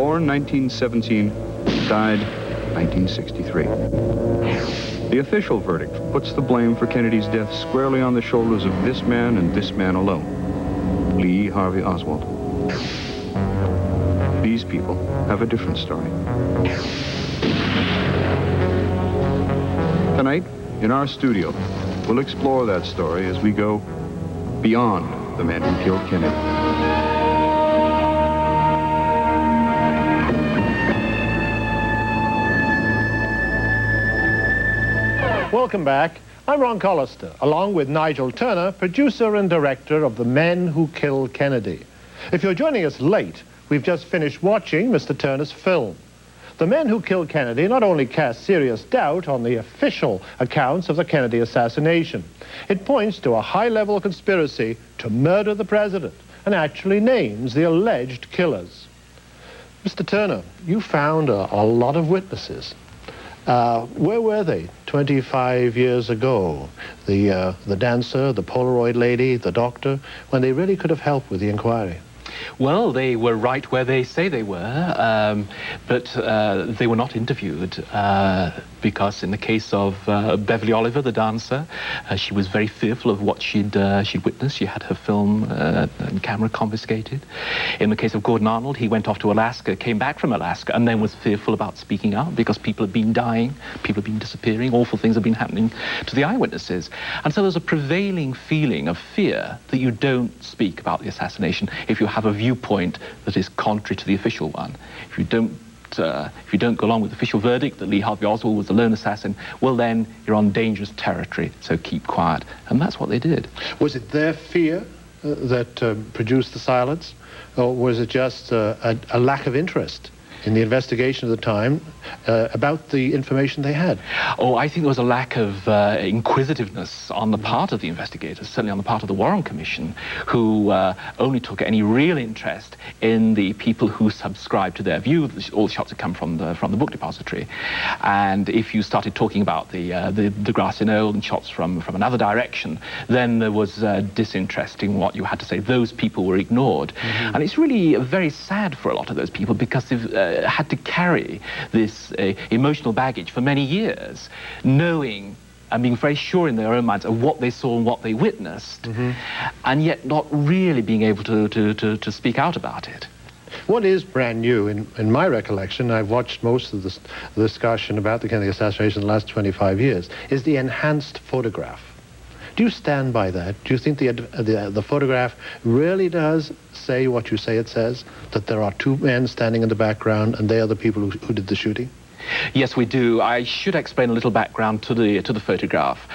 Born 1917, died 1963. The official verdict puts the blame for Kennedy's death squarely on the shoulders of this man and this man alone, Lee Harvey Oswald. These people have a different story. Tonight, in our studio, we'll explore that story as we go beyond the man who killed Kennedy. Welcome back. I'm Ron Collister, along with Nigel Turner, producer and director of The Men Who Killed Kennedy. If you're joining us late, we've just finished watching Mr. Turner's film. The Men Who Killed Kennedy not only cast serious doubt on the official accounts of the Kennedy assassination, it points to a high-level conspiracy to murder the president and actually names the alleged killers. Mr. Turner, you found a lot of witnesses. Where were they 25 years ago? The dancer, the Polaroid lady, the doctor, when they really could have helped with the inquiry? Well, they were right where they say they were, but they were not interviewed because in the case of Beverly Oliver, the dancer, she was very fearful of what she'd witnessed. She had her film and camera confiscated. In the case of Gordon Arnold, he went off to Alaska, came back from Alaska, and then was fearful about speaking out because people had been dying, people had been disappearing, awful things had been happening to the eyewitnesses. And so there's a prevailing feeling of fear that you don't speak about the assassination if you have a viewpoint that is contrary to the official one. If you don't go along with the official verdict that Lee Harvey Oswald was the lone assassin, well then you're on dangerous territory, so keep quiet. And that's what they did. Was it their fear that produced the silence, or was it just a lack of interest in the investigation at the time about the information they had? Oh, I think there was a lack of inquisitiveness on the part of the investigators, certainly on the part of the Warren Commission, who only took any real interest in the people who subscribed to their view. All the shots had come from the book depository. And if you started talking about the grassy knoll and shots from another direction, then there was disinterest in what you had to say. Those people were ignored. Mm-hmm. And it's really very sad for a lot of those people because they've had to carry this emotional baggage for many years, knowing and being very sure in their own minds of what they saw and what they witnessed, mm-hmm. and yet not really being able to speak out about it. What is brand new, in my recollection, I've watched most of the discussion about the Kennedy assassination in the last 25 years, is the enhanced photograph. Do you stand by that? Do you think the photograph really does say what you say it says, that there are two men standing in the background and they are the people who did the shooting? Yes, we do. I should explain a little background to the photograph.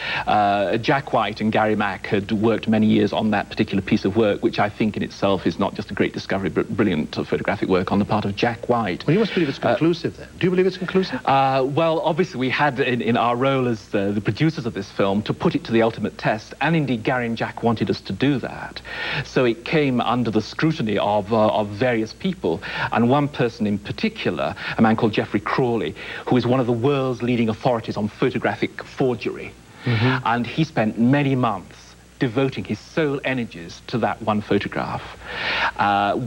Jack White and Gary Mack had worked many years on that particular piece of work, which I think in itself is not just a great discovery, but brilliant photographic work on the part of Jack White. Well, you must believe it's conclusive then. Do you believe it's conclusive? Well, obviously we had in our role as the producers of this film to put it to the ultimate test, and indeed Gary and Jack wanted us to do that. So it came under the scrutiny of various people, and one person in particular, a man called Jeffrey Crawley, who is one of the world's leading authorities on photographic forgery. Mm-hmm. And he spent many months devoting his sole energies to that one photograph.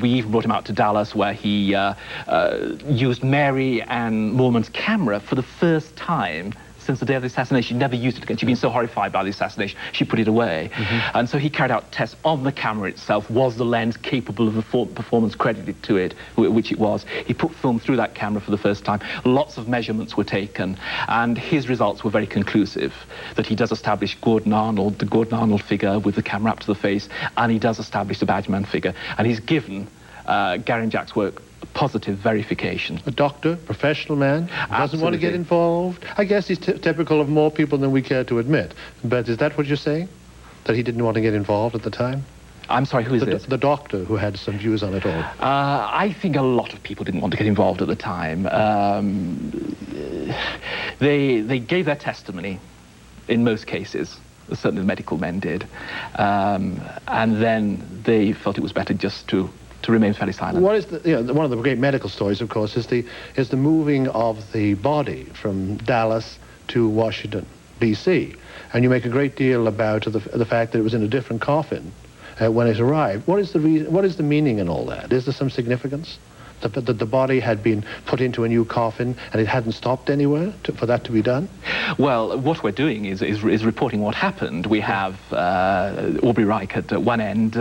We even brought him out to Dallas, where he used Mary Ann Moorman's camera for the first time since the day of the assassination. She never used it again. She'd been so horrified by the assassination, she put it away. Mm-hmm. And so he carried out tests on the camera itself. Was the lens capable of the performance credited to it, which it was? He put film through that camera for the first time. Lots of measurements were taken, and his results were very conclusive, that he does establish Gordon Arnold, the Gordon Arnold figure with the camera up to the face, and he does establish the Badgerman figure. And he's given Gary and Jack's work positive verification. A doctor, professional man, doesn't want to get involved. I guess he's typical of more people than we care to admit. But is that what you're saying? That he didn't want to get involved at the time? I'm sorry, who is this? The doctor who had some views on it all. I think a lot of people didn't want to get involved at the time. They gave their testimony in most cases. Certainly the medical men did. And then they felt it was better just to remain fairly silent. What is one of the great medical stories, of course, is the moving of the body from Dallas to Washington, D.C. And you make a great deal about the fact that it was in a different coffin when it arrived. What is the meaning in all that? Is there some significance The body had been put into a new coffin and it hadn't stopped anywhere for that to be done? Well, what we're doing is reporting what happened. We have Aubrey Reich at one end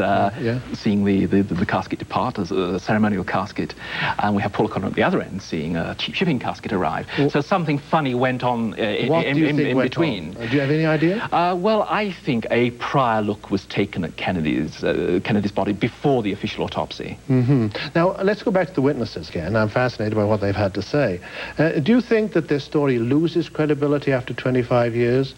seeing the casket depart as a ceremonial casket, and we have Paul O'Connor at the other end seeing a cheap shipping casket arrive. Well, so something funny went on in between. Do you have any idea? Well, I think a prior look was taken at Kennedy's body before the official autopsy. Mm-hmm. Now, let's go back to the witnesses again. I'm fascinated by what they've had to say. Do you think that their story loses credibility after 25 years,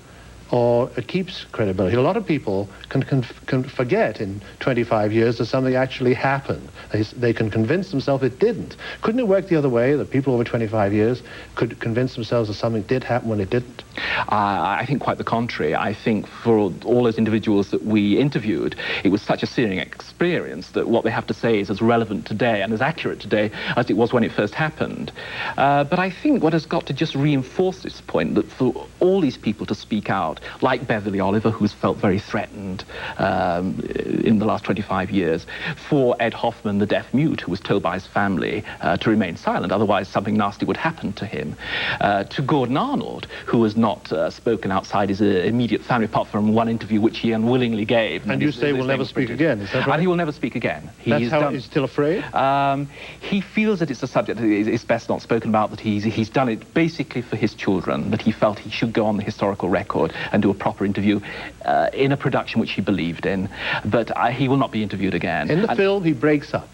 or it keeps credibility? A lot of people can forget in 25 years that something actually happened. They can convince themselves it didn't. Couldn't it work the other way, that people over 25 years could convince themselves that something did happen when it didn't? I think quite the contrary. I think for all those individuals that we interviewed, it was such a searing experience that what they have to say is as relevant today and as accurate today as it was when it first happened. But I think what has got to just reinforce this point, that for all these people to speak out, like Beverly Oliver, who's felt very threatened in the last 25 years, for Ed Hoffman, the deaf mute, who was told by his family to remain silent, otherwise something nasty would happen to him, to Gordon Arnold, who has not spoken outside his immediate family, apart from one interview which he unwillingly gave. And you say will never speak again, is that right? And he will never speak again. He's still afraid? He feels that it's a subject that is best not spoken about, that he's done it basically for his children, that he felt he should go on the historical record and do a proper interview in a production which he believed in. But he will not be interviewed again. In the film, he breaks up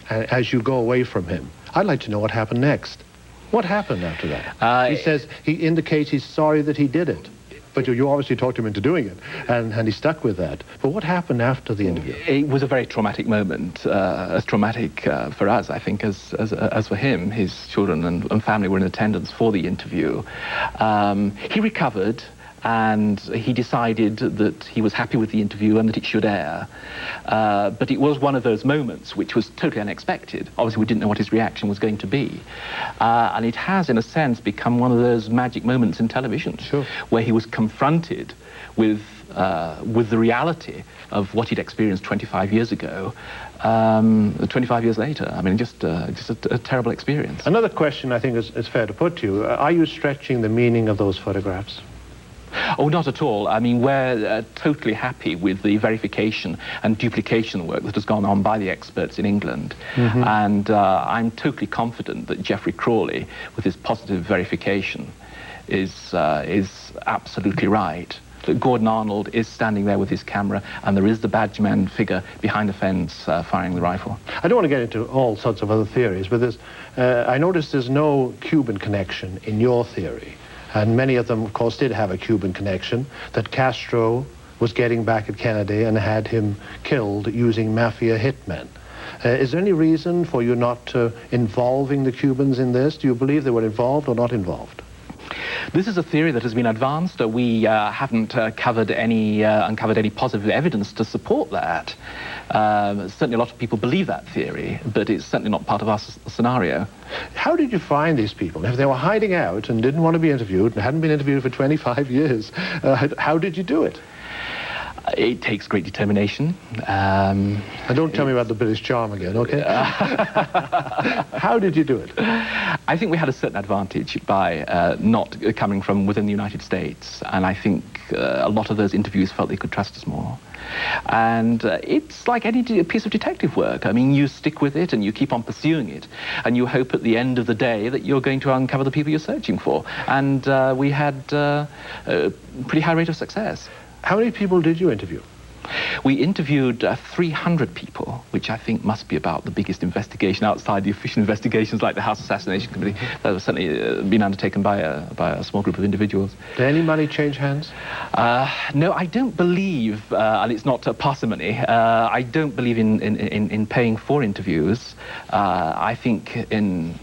as you go away from him. I'd like to know what happened next. What happened after that? He indicates he's sorry that he did it. But you obviously talked him into doing it, and he stuck with that. But what happened after the interview? It was a very traumatic moment, as traumatic for us, I think, as for him. His children and family were in attendance for the interview. He recovered, and he decided that he was happy with the interview and that it should air. But it was one of those moments which was totally unexpected. Obviously, we didn't know what his reaction was going to be. And it has, in a sense, become one of those magic moments in television, where he was confronted with the reality of what he'd experienced 25 years ago, 25 years later. I mean, just a terrible experience. Another question I think is fair to put to you. Are you stretching the meaning of those photographs? Oh, not at all. I mean, we're totally happy with the verification and duplication work that has gone on by the experts in England. Mm-hmm. And I'm totally confident that Geoffrey Crawley, with his positive verification, is absolutely right. That Gordon Arnold is standing there with his camera, and there is the badgeman figure behind the fence firing the rifle. I don't want to get into all sorts of other theories, but I noticed there's no Cuban connection in your theory. And many of them, of course, did have a Cuban connection, that Castro was getting back at Kennedy and had him killed using mafia hitmen. Is there any reason for you not involving the Cubans in this? Do you believe they were involved or not involved? This is a theory that has been advanced. We haven't uncovered any positive evidence to support that. Certainly a lot of people believe that theory, but it's certainly not part of our scenario. How did you find these people? If they were hiding out and didn't want to be interviewed and hadn't been interviewed for 25 years, how did you do it? It takes great determination. And don't tell me about the British charm again, okay? How did you do it? I think we had a certain advantage by not coming from within the United States, and I think a lot of those interviews felt they could trust us more. And it's like any piece of detective work. I mean, you stick with it and you keep on pursuing it, and you hope at the end of the day that you're going to uncover the people you're searching for. And we had a pretty high rate of success. How many people did you interview? We interviewed 300 people, which I think must be about the biggest investigation outside the official investigations like the House Assassination Committee that has certainly been undertaken by a small group of individuals. Did any money change hands? No, I don't believe, and it's not parsimony, I don't believe in paying for interviews. I think in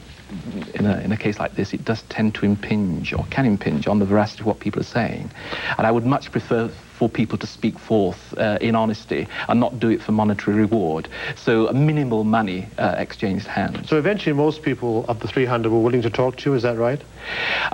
a case like this, it does tend to impinge, or can impinge, on the veracity of what people are saying. And I would much prefer for people to speak forth in honesty and not do it for monetary reward. So minimal money exchanged hands. So eventually most people of the 300 were willing to talk to you, is that right?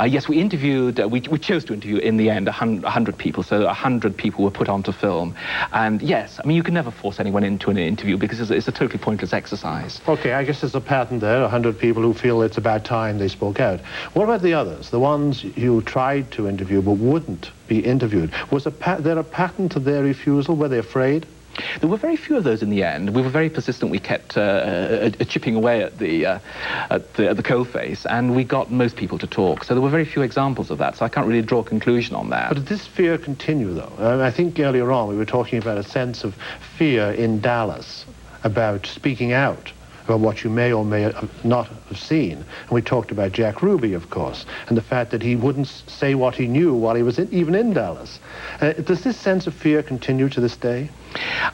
Yes, we interviewed, we chose to interview in the end 100 people, so 100 people were put onto film. And yes, I mean, you can never force anyone into an interview because it's a totally pointless exercise. Okay, I guess there's a pattern there, 100 people who feel it's about time they spoke out. What about the others, the ones you tried to interview but wouldn't be interviewed? Was there a pattern to their refusal? Were they afraid? There were very few of those in the end. We were very persistent. We kept chipping away at the coalface, and we got most people to talk. So there were very few examples of that, so I can't really draw a conclusion on that. But did this fear continue, though? I think earlier on we were talking about a sense of fear in Dallas about speaking out about what you may or may not have seen. And we talked about Jack Ruby, of course, and the fact that he wouldn't say what he knew while he was even in Dallas. Does this sense of fear continue to this day?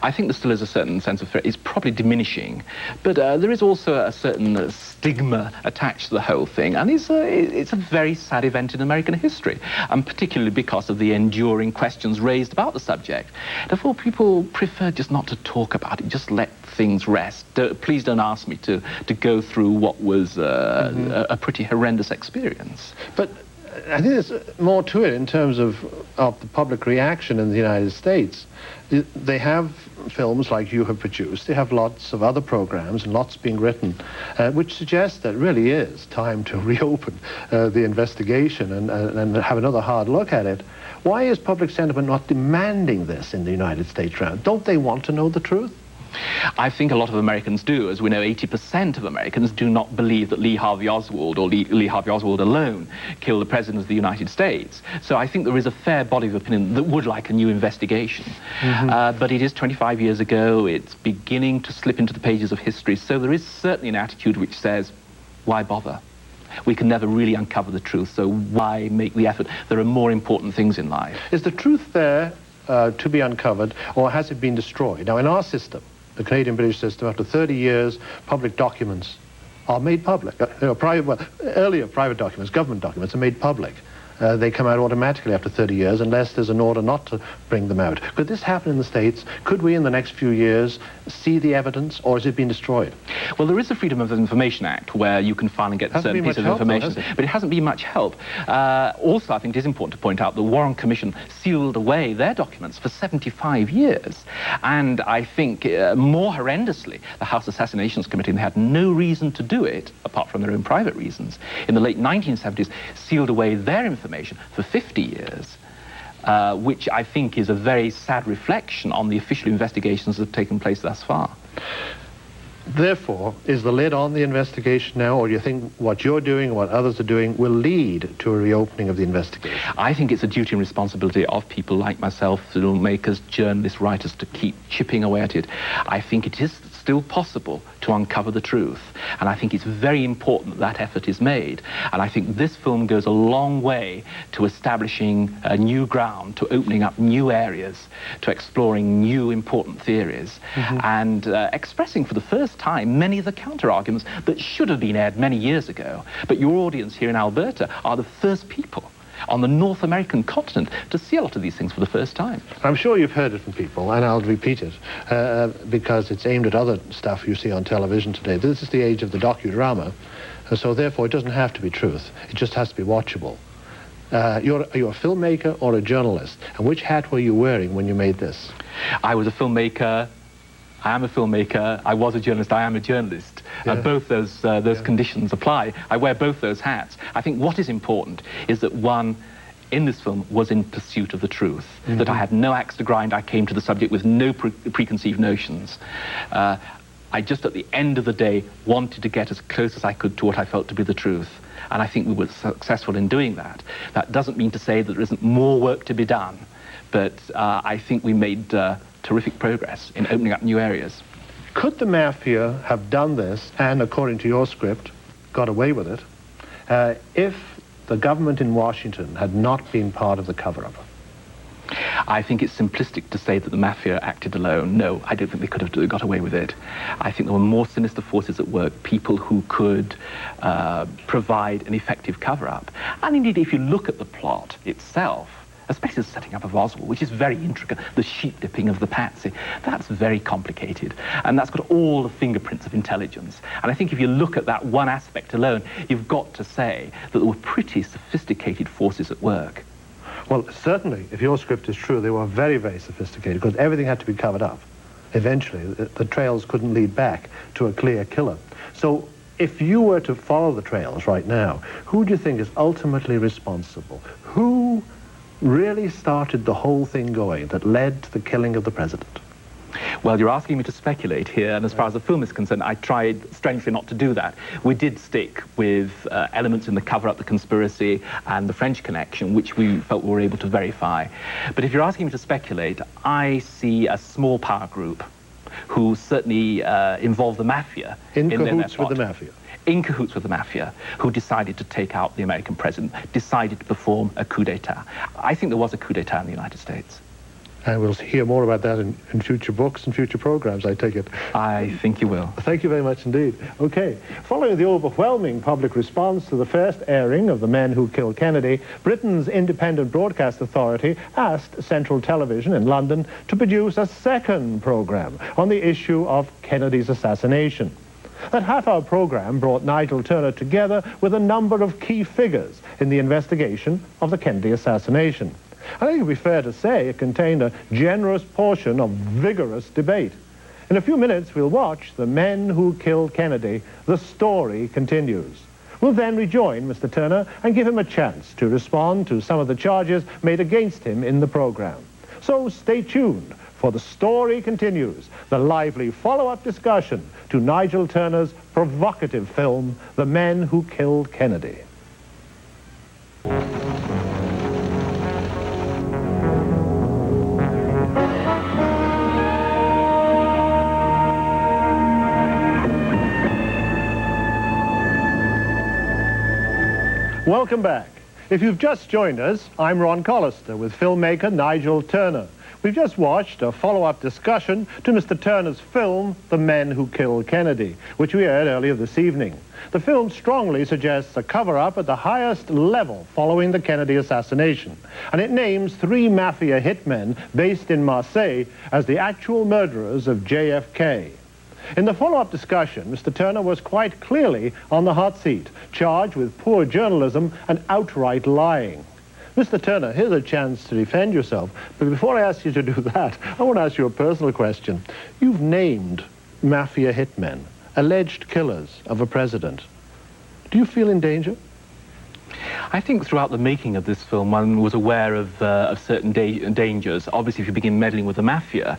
I think there still is a certain sense of fear. It's probably diminishing, but there is also a certain stigma attached to the whole thing, and it's a very sad event in American history, and particularly because of the enduring questions raised about the subject. Therefore, people prefer just not to talk about it, just let things rest. Please don't ask me to go through what was a pretty horrendous experience. But I think there's more to it in terms of the public reaction in the United States. They have films like you have produced. They have lots of other programs and lots being written, which suggests that it really is time to reopen the investigation and have another hard look at it. Why is public sentiment not demanding this in the United States round? Don't they want to know the truth? I think a lot of Americans do. As we know, 80% of Americans do not believe that Lee Harvey Oswald or Lee Harvey Oswald alone killed the President of the United States. So I think there is a fair body of opinion that would like a new investigation. But it is 25 years ago. It's beginning to slip into the pages of history. So there is certainly an attitude which says, why bother? We can never really uncover the truth, so why make the effort? There are more important things in life. Is the truth there to be uncovered, or has it been destroyed? Now, in our system, the Canadian-British system, after 30 years, public documents are made public. Earlier private documents, government documents, are made public. They come out automatically after 30 years unless there's an order not to bring them out. Could this happen in the States? Could we, in the next few years, see the evidence, or has it been destroyed? Well, there is the Freedom of Information Act where you can file and get certain pieces of information, but it hasn't been much help. Also, I think it is important to point out the Warren Commission sealed away their documents for 75 years. And I think, more horrendously, the House Assassinations Committee, and they had no reason to do it, apart from their own private reasons, in the late 1970s, sealed away their information for 50 years, which I think is a very sad reflection on the official investigations that have taken place thus far. Therefore, is the lid on the investigation now, or do you think what you're doing and what others are doing will lead to a reopening of the investigation? I think it's a duty and responsibility of people like myself, filmmakers, journalists, writers, to keep chipping away at it. I think it is still possible to uncover the truth, and I think it's very important that that effort is made. And I think this film goes a long way to establishing a new ground, to opening up new areas, to exploring new important theories, and expressing for the first time many of the counter-arguments that should have been aired many years ago. But your audience here in Alberta are the first people on the North American continent to see a lot of these things for the first time. I'm sure you've heard it from people, and I'll repeat it, because it's aimed at other stuff you see on television today. This is the age of the docudrama, so therefore it doesn't have to be truth. It just has to be watchable. Are you a filmmaker or a journalist? And which hat were you wearing when you made this? I was a filmmaker. I am a filmmaker. I was a journalist. I am a journalist. Both those conditions apply. I wear both those hats. I think what is important is that one in this film was in pursuit of the truth, that I had no axe to grind. I came to the subject with no preconceived notions. I just, at the end of the day, wanted to get as close as I could to what I felt to be the truth. And I think we were successful in doing that. That doesn't mean to say that there isn't more work to be done, but I think we made terrific progress in opening up new areas. Could the mafia have done this, and according to your script, got away with it, if the government in Washington had not been part of the cover-up? I think it's simplistic to say that the mafia acted alone. No, I don't think they could have got away with it. I think there were more sinister forces at work, people who could provide an effective cover-up. And indeed, if you look at the plot itself, especially the setting up of Oswald, which is very intricate, the sheep dipping of the patsy. That's very complicated, and that's got all the fingerprints of intelligence. And I think if you look at that one aspect alone, you've got to say that there were pretty sophisticated forces at work. Well, certainly, if your script is true, they were very, very sophisticated, because everything had to be covered up. Eventually, the trails couldn't lead back to a clear killer. So, if you were to follow the trails right now, who do you think is ultimately responsible? Who really started the whole thing going that led to the killing of the president? Well, you're asking me to speculate here, and as far as the film is concerned, I tried, strangely, not to do that. We did stick with elements in the cover-up, the conspiracy, and the French connection, which we felt we were able to verify. But if you're asking me to speculate, I see a small power group who certainly involved the mafia in cahoots with the mafia. In cahoots with the mafia, who decided to take out the American president, decided to perform a coup d'etat. I think there was a coup d'etat in the United States. And we'll hear more about that in future books and future programs, I take it. I think you will. Thank you very much indeed. Okay. Following the overwhelming public response to the first airing of The Men Who Killed Kennedy, Britain's independent broadcast authority asked Central Television in London to produce a second program on the issue of Kennedy's assassination. That half-hour program brought Nigel Turner together with a number of key figures in the investigation of the Kennedy assassination. I think it would be fair to say it contained a generous portion of vigorous debate. In a few minutes, we'll watch The Men Who Killed Kennedy. The story continues. We'll then rejoin Mr. Turner and give him a chance to respond to some of the charges made against him in the program. So stay tuned, for The Story Continues, the lively follow-up discussion to Nigel Turner's provocative film, The Men Who Killed Kennedy. Welcome back. If you've just joined us, I'm Ron Collister with filmmaker Nigel Turner. We've just watched a follow-up discussion to Mr. Turner's film, The Men Who Killed Kennedy, which we aired earlier this evening. The film strongly suggests a cover-up at the highest level following the Kennedy assassination, and it names 3 mafia hitmen based in Marseille as the actual murderers of JFK. In the follow-up discussion, Mr. Turner was quite clearly on the hot seat, charged with poor journalism and outright lying. Mr. Turner, here's a chance to defend yourself, but before I ask you to do that, I want to ask you a personal question. You've named mafia hitmen, alleged killers of a president. Do you feel in danger? I think throughout the making of this film, one was aware of certain dangers. Obviously, if you begin meddling with the mafia,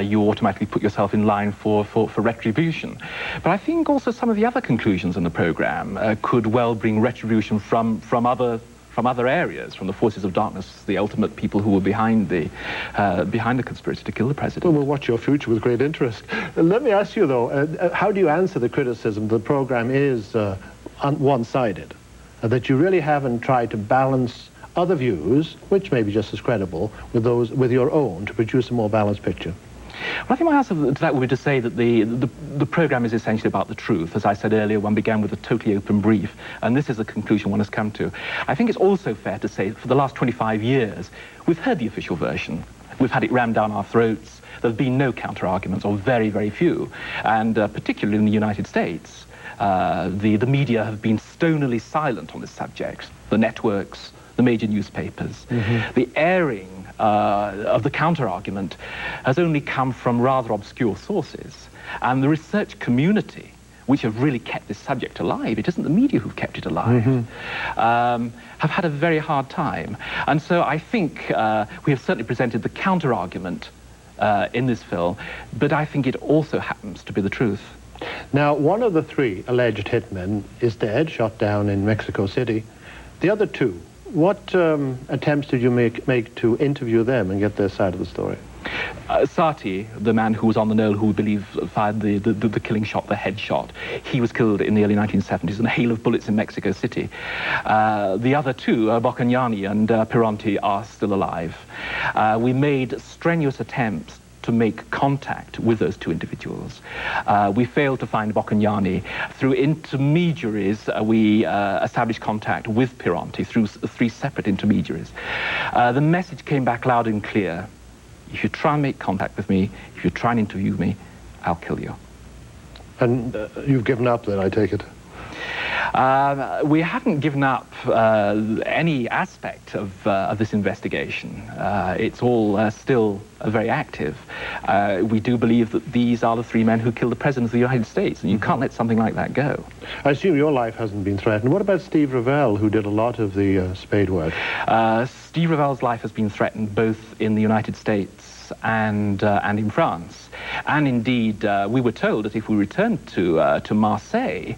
you automatically put yourself in line for retribution. But I think also some of the other conclusions in the program could well bring retribution from other areas, from the forces of darkness, the ultimate people who were behind the conspiracy to kill the president. Well, we'll watch your future with great interest. Let me ask you, though, how do you answer the criticism the program is one-sided? That you really haven't tried to balance other views, which may be just as credible, with your own to produce a more balanced picture? Well, I think my answer to that would be to say that the program is essentially about the truth. As I said earlier, one began with a totally open brief, and this is the conclusion one has come to. I think it's also fair to say that for the last 25 years, we've heard the official version. We've had it rammed down our throats. There have been no counter-arguments, or very, very few. And particularly in the United States, the media have been stonily silent on this subject. The networks, the major newspapers. Mm-hmm. The airing of the counter-argument has only come from rather obscure sources. And the research community, which have really kept this subject alive, it isn't the media who've kept it alive, mm-hmm. Have had a very hard time. And so I think we have certainly presented the counter-argument in this film, but I think it also happens to be the truth. Now, one of the 3 alleged hitmen is dead, shot down in Mexico City. The other 2, what attempts did you make to interview them and get their side of the story? Sati, the man who was on the knoll who we believe fired the killing shot, the head shot, he was killed in the early 1970s in a hail of bullets in Mexico City. The other 2, Boccagnani and Pironti, are still alive. We made strenuous attempts to make contact with those two individuals. We failed to find Boccagnani. Through intermediaries, we established contact with Pironti through 3 separate intermediaries. The message came back loud and clear. If you try and make contact with me, if you try and interview me, I'll kill you. And you've given up then, I take it? We haven't given up any aspect of this investigation. It's all still very active. We do believe that these are the 3 men who killed the President of the United States, and you can't let something like that go. I assume your life hasn't been threatened. What about Steve Revell, who did a lot of the Spade work? Steve Revell's life has been threatened both in the United States and in France. And indeed, we were told that if we returned to Marseille,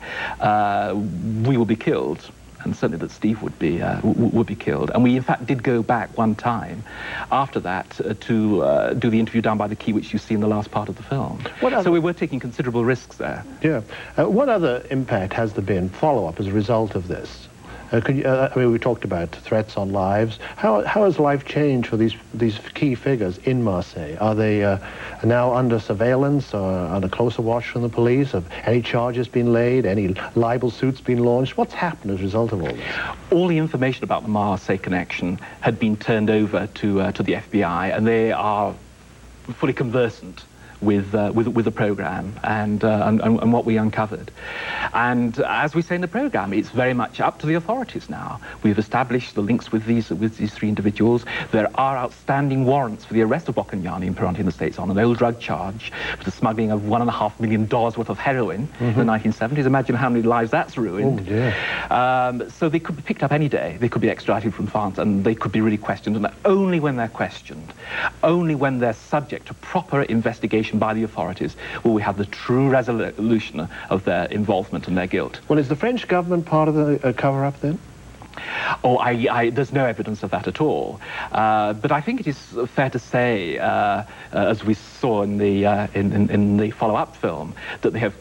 we would be killed, and certainly that Steve would be killed. And we, in fact, did go back one time after that to do the interview down by the quay, which you see in the last part of the film. So we were taking considerable risks there. Yeah. What other impact has there been, follow-up, as a result of this? I mean, we talked about threats on lives. How has life changed for these key figures in Marseille? Are they now under surveillance or under closer watch from the police? Have any charges been laid? Any libel suits been launched? What's happened as a result of all this? All the information about the Marseille connection had been turned over to the FBI, and they are fully conversant with the program and what we uncovered. And as we say in the program, it's very much up to the authorities now. We've established the links with these 3 individuals. There are outstanding warrants for the arrest of Boccagnani and Pironti in the States on an old drug charge for the smuggling of $1.5 million worth of heroin in the 1970s. Imagine how many lives that's ruined. Oh, dear. So they could be picked up any day. They could be extradited from France, and they could be really questioned. And only when they're questioned, only when they're subject to proper investigation by the authorities will we have the true resolution of their involvement and their guilt. Well, is the French government part of the cover-up then? Oh, there's no evidence of that at all. But I think it is fair to say, as we saw in the follow-up film, that they have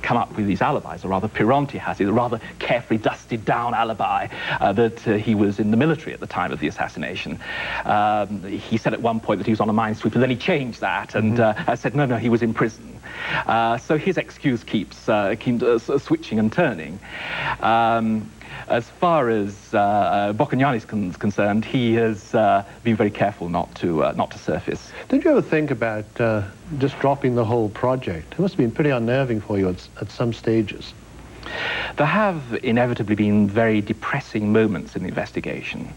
come up with these alibis, or rather Pironti has a rather carefully dusted down alibi that he was in the military at the time of the assassination. He said at one point that he was on a minesweeper, and then he changed that and said no, he was in prison. So his excuse keeps switching and turning. As far as Boccagnani is concerned, he has been very careful not to surface. Did you ever think about just dropping the whole project? It must have been pretty unnerving for you at some stages. There have inevitably been very depressing moments in the investigation.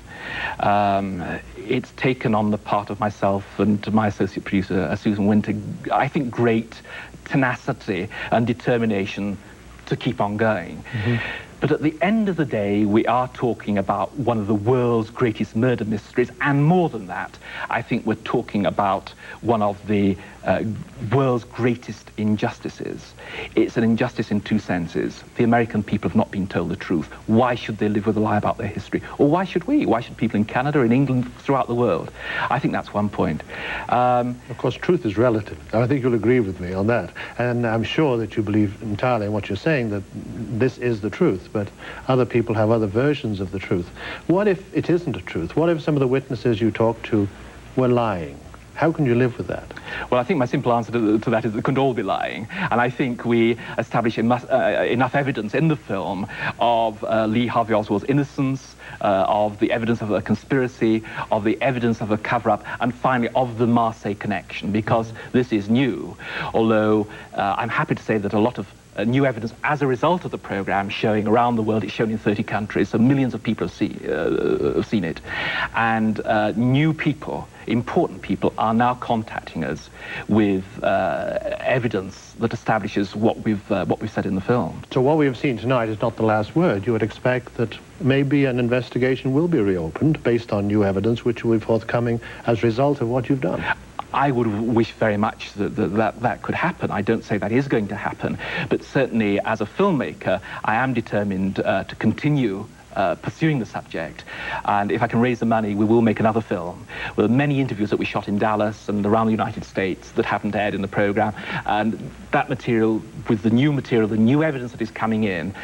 It's taken on the part of myself and my associate producer, Susan Winter, I think great tenacity and determination to keep on going. But at the end of the day, we are talking about one of the world's greatest murder mysteries, and more than that, I think we're talking about one of the world's greatest injustices. It's an injustice in 2 senses. The American people have not been told the truth. Why should they live with a lie about their history? Or why should we? Why should people in Canada, in England, throughout the world? I think that's one point. Of course, truth is relative. I think you'll agree with me on that. And I'm sure that you believe entirely in what you're saying, that this is the truth, but other people have other versions of the truth. What if it isn't a truth? What if some of the witnesses you talked to were lying? How can you live with that? Well, I think my simple answer to that is that they couldn't all be lying. And I think we establish enough evidence in the film of Lee Harvey Oswald's innocence, of the evidence of a conspiracy, of the evidence of a cover-up, and finally of the Marseille connection, because this is new. Although I'm happy to say that a lot of new evidence as a result of the program showing around the world. It's shown in 30 countries, so millions of people have seen it. And new people, important people, are now contacting us with evidence that establishes what we've said in the film. So what we have seen tonight is not the last word. You would expect that maybe an investigation will be reopened based on new evidence which will be forthcoming as a result of what you've done. I would wish very much that could happen. I don't say that is going to happen, but certainly as a filmmaker, I am determined to continue pursuing the subject. And if I can raise the money, we will make another film. There are many interviews that we shot in Dallas and around the United States that haven't aired in the program. And that material, with the new evidence that is coming in,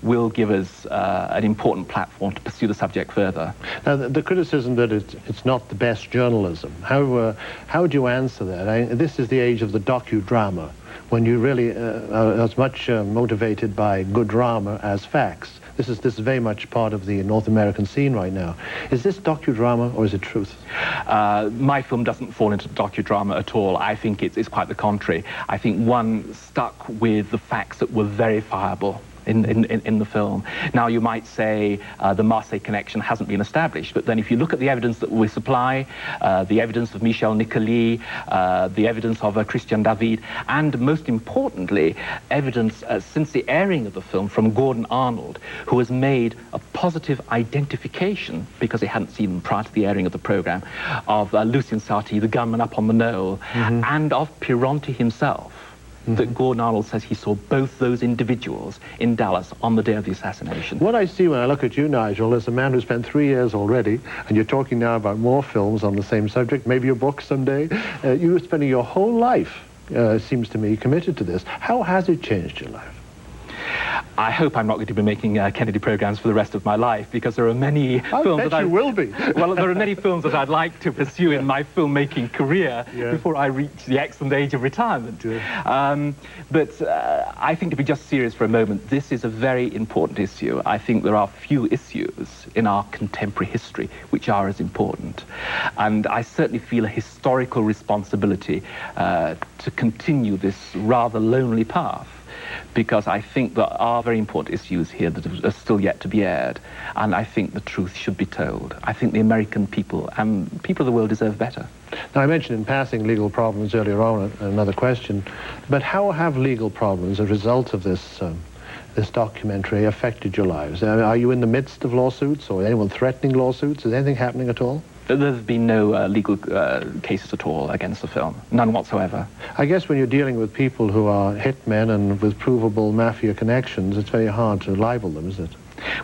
will give us an important platform to pursue the subject further. Now, the criticism that it's not the best journalism, how would you answer that? This is the age of the docudrama, when you really are as much motivated by good drama as facts. This is very much part of the North American scene right now. Is this docudrama or is it truth? My film doesn't fall into docudrama at all. I think it's quite the contrary. I think one stuck with the facts that were verifiable in the film. Now, you might say the Marseille connection hasn't been established, but then if you look at the evidence that we supply, the evidence of Michel Nicoly, the evidence of Christian David, and most importantly, evidence since the airing of the film from Gordon Arnold, who has made a positive identification, because he hadn't seen them prior to the airing of the program, of Lucien Sarti, the gunman up on the knoll, and of Pironti himself. That Gordon Arnold says he saw both those individuals in Dallas on the day of the assassination. What I see when I look at you, Nigel, is a man who spent 3 years already, and you're talking now about more films on the same subject, maybe a book someday. You're spending your whole life, seems to me, committed to this. How has it changed your life? I hope I'm not going to be making Kennedy programs for the rest of my life, because there are many films that I will be. Well, there are many films that I'd like to pursue in my filmmaking career before I reach the excellent age of retirement. But I think, to be just serious for a moment, this is a very important issue. I think there are few issues in our contemporary history which are as important. And I certainly feel a historical responsibility to continue this rather lonely path, because I think there are very important issues here that are still yet to be aired, and I think the truth should be told. I think the American people and people of the world deserve better. Now, I mentioned in passing legal problems earlier on, another question, but how have legal problems, as a result of this documentary, affected your lives? Are you in the midst of lawsuits, or anyone threatening lawsuits? Is anything happening at all? There's been no legal cases at all against the film, none whatsoever. I guess when you're dealing with people who are hitmen and with provable mafia connections, it's very hard to libel them, is it?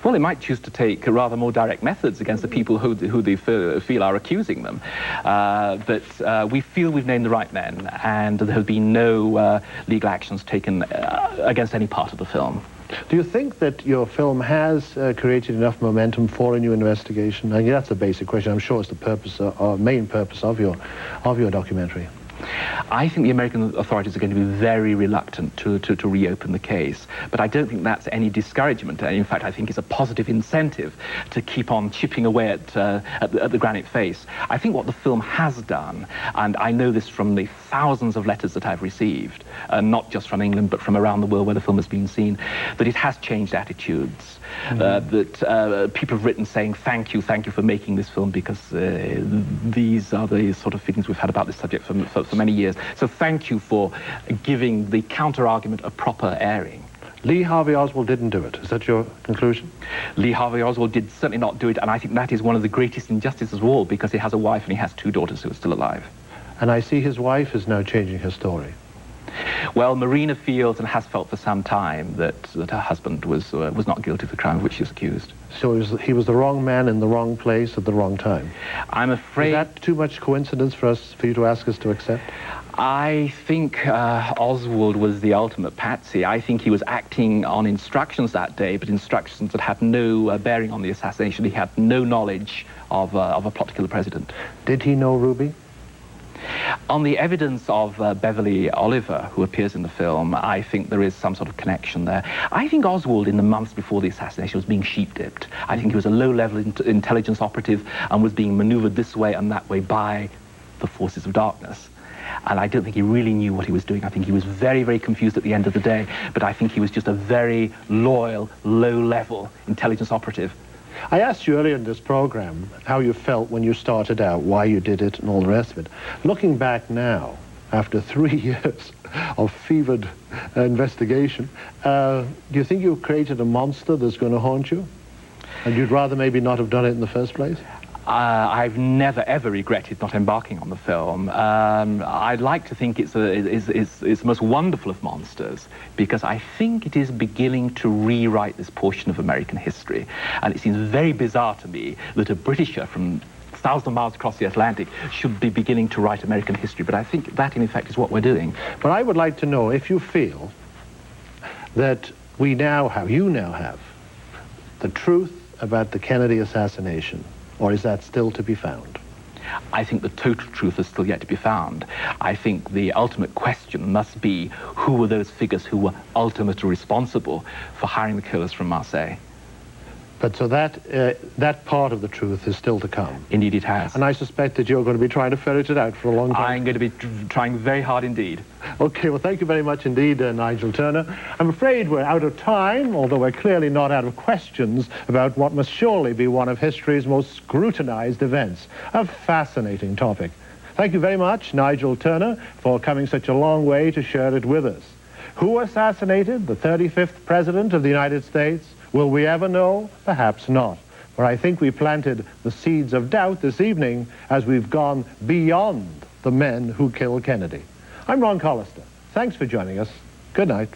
Well, they might choose to take rather more direct methods against the people who they feel are accusing them. But we feel we've named the right men, and there have been no legal actions taken against any part of the film. Do you think that your film has created enough momentum for a new investigation? I mean, that's a basic question. I'm sure it's the purpose, main purpose of your documentary. I think the American authorities are going to be very reluctant to reopen the case, but I don't think that's any discouragement. In fact, I think it's a positive incentive to keep on chipping away at the granite face. I think what the film has done, and I know this from the thousands of letters that I've received, not just from England, but from around the world where the film has been seen, that it has changed attitudes. That people have written saying, thank you for making this film, because these are the sort of feelings we've had about this subject for many years. So thank you for giving the counter-argument a proper airing. Lee Harvey Oswald didn't do it. Is that your conclusion? Lee Harvey Oswald did certainly not do it, and I think that is one of the greatest injustices of all, because he has a wife and he has 2 daughters who are still alive. And I see his wife is now changing her story. Well, Marina feels and has felt for some time that her husband was not guilty of the crime of which she was accused. So he was the wrong man in the wrong place at the wrong time. I'm afraid... Is that too much coincidence for you to ask us to accept? I think Oswald was the ultimate patsy. I think he was acting on instructions that day, but instructions that had no bearing on the assassination. He had no knowledge of a plot to kill the president. Did he know Ruby? On the evidence of Beverly Oliver, who appears in the film, I think there is some sort of connection there. I think Oswald, in the months before the assassination, was being sheep-dipped. I think he was a low-level intelligence operative and was being maneuvered this way and that way by the forces of darkness. And I don't think he really knew what he was doing. I think he was very, very confused at the end of the day, but I think he was just a very loyal, low-level intelligence operative. I asked you earlier in this program how you felt when you started out, why you did it, and all the rest of it. Looking back now, after 3 years of fevered investigation, do you think you've created a monster that's going to haunt you? And you'd rather maybe not have done it in the first place? I've never, ever regretted not embarking on the film. I'd like to think it's the most wonderful of monsters, because I think it is beginning to rewrite this portion of American history. And it seems very bizarre to me that a Britisher from thousands of miles across the Atlantic should be beginning to write American history. But I think that, in effect, is what we're doing. But I would like to know if you feel that you now have the truth about the Kennedy assassination, or is that still to be found? I think the total truth is still yet to be found. I think the ultimate question must be, who were those figures who were ultimately responsible for hiring the killers from Marseille? But so that part of the truth is still to come. Indeed it has. And I suspect that you're going to be trying to ferret it out for a long time. I'm going to be trying very hard indeed. Okay, well, thank you very much indeed, Nigel Turner. I'm afraid we're out of time, although we're clearly not out of questions about what must surely be one of history's most scrutinized events. A fascinating topic. Thank you very much, Nigel Turner, for coming such a long way to share it with us. Who assassinated the 35th President of the United States? Will we ever know? Perhaps not. But I think we planted the seeds of doubt this evening as we've gone beyond the men who killed Kennedy. I'm Ron Collister. Thanks for joining us. Good night.